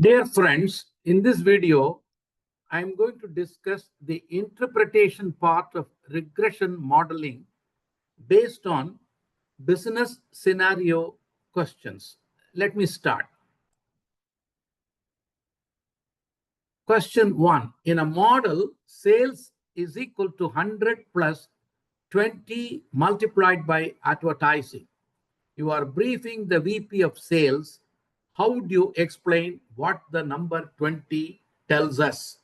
Dear friends, in this video, I'm going to discuss the interpretation part of regression modeling based on business scenario questions. Let me start. Question 1. In a model, sales is equal to 100 plus 20 multiplied by advertising. You are briefing the VP of sales. How would you explain what the number 20 tells us?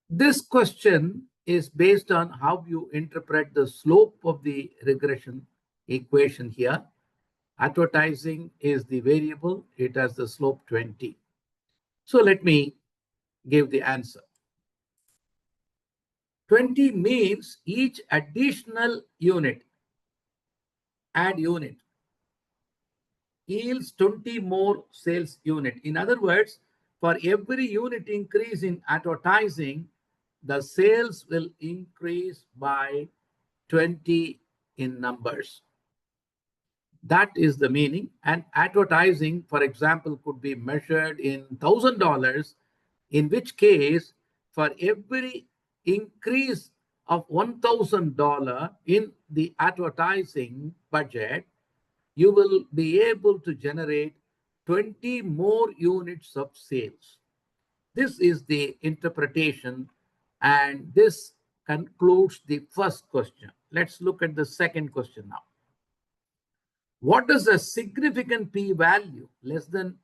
This question is based on how you interpret the slope of the regression equation here. Advertising is the variable. It has the slope 20. So let me give the answer. 20 means each additional unit, add unit, yields 20 more sales unit. In other words, for every unit increase in advertising, the sales will increase by 20 in numbers. That is the meaning. And advertising, for example, could be measured in $1,000, in which case, for every increase of $1,000 in the advertising budget, you will be able to generate 20 more units of sales. This is the interpretation, and this concludes the first question. Let's look at the second question now. What does a significant p-value less than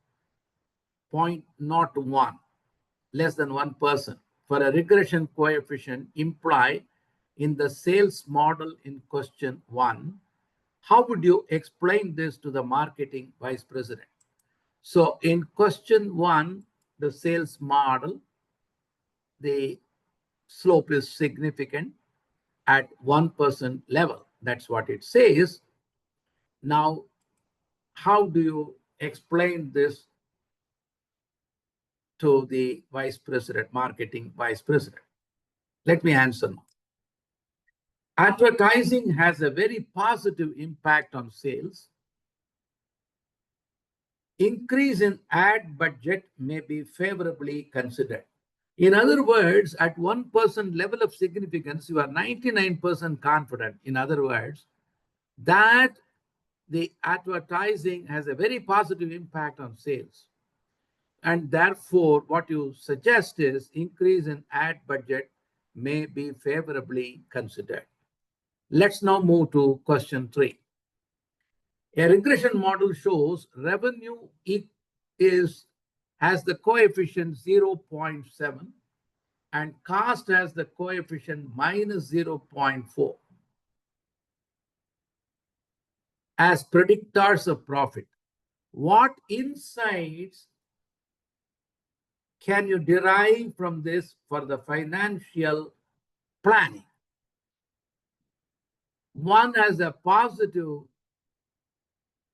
0.01, less than 1%, for a regression coefficient imply in the sales model in question 1? How would you explain this to the marketing vice president? So in question 1, the sales model, the slope is significant at 1% level. That's what it says. Now, how do you explain this to the vice president, marketing vice president? Let me answer now. Advertising has a very positive impact on sales. Increase in ad budget may be favorably considered. In other words, at 1% level of significance, you are 99% confident, in other words, that the advertising has a very positive impact on sales. And therefore, what you suggest is increase in ad budget may be favorably considered. Let's now move to question 3. A regression model shows revenue has the coefficient 0.7 and cost has the coefficient minus 0.4 as predictors of profit. What insights can you derive from this for the financial planning? One has a positive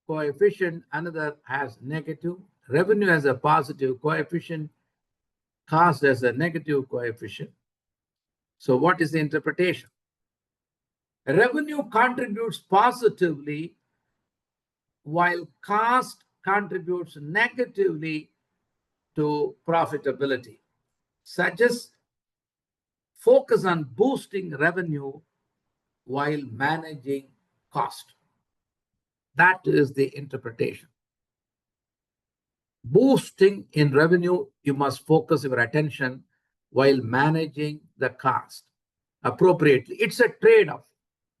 coefficient, another has negative. Revenue has a positive coefficient, cost has a negative coefficient. So what is the interpretation? Revenue contributes positively while cost contributes negatively to profitability. Suggest focus on boosting revenue while managing cost. That is the interpretation. Boosting in revenue, you must focus your attention while managing the cost appropriately. It's a trade-off.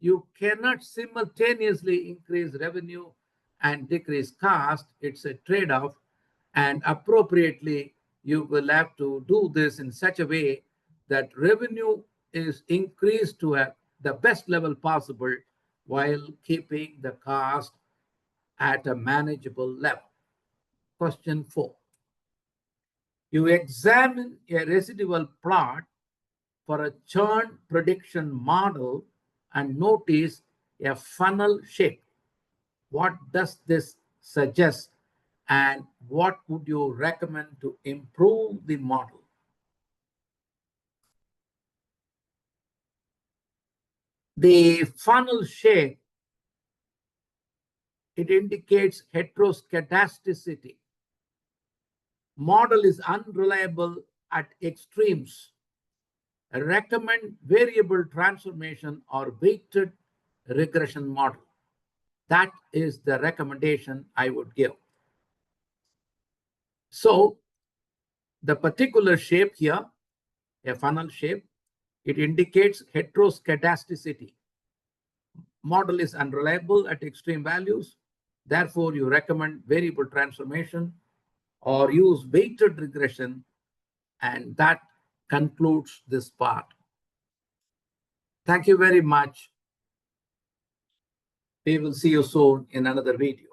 You cannot simultaneously increase revenue and decrease cost. It's a trade-off, and appropriately you will have to do this in such a way that revenue is increased to the best level possible while keeping the cost at a manageable level. Question 4. You examine a residual plot for a churn prediction model and notice a funnel shape. What does this suggest, and what would you recommend to improve the model? The funnel shape it indicates heteroscedasticity. Model is unreliable at extremes. Recommend variable transformation or weighted regression model. That is the recommendation I would give. So the particular shape here, a funnel shape, it indicates heteroscedasticity. Model is unreliable at extreme values. Therefore, you recommend variable transformation or use weighted regression, and that concludes this part. Thank you very much. We will see you soon in another video.